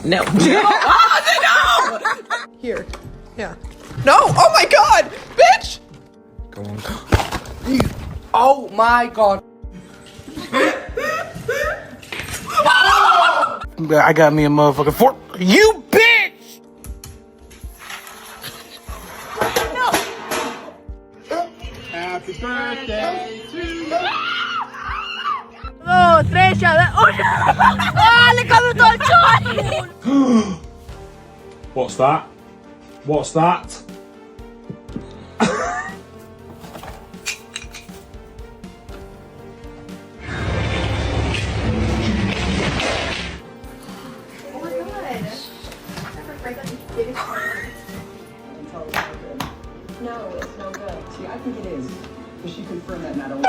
No. Oh, no! Here. Yeah. No! Oh my god! Bitch! Go on. Oh my god. I got me a motherfucking fork. You bitch! Happy birthday to you. 2, 3, siya. Oh, le caduto il cione! What's that? What's that? No, it's no good. See, I think it is. Because she confirmed that not only.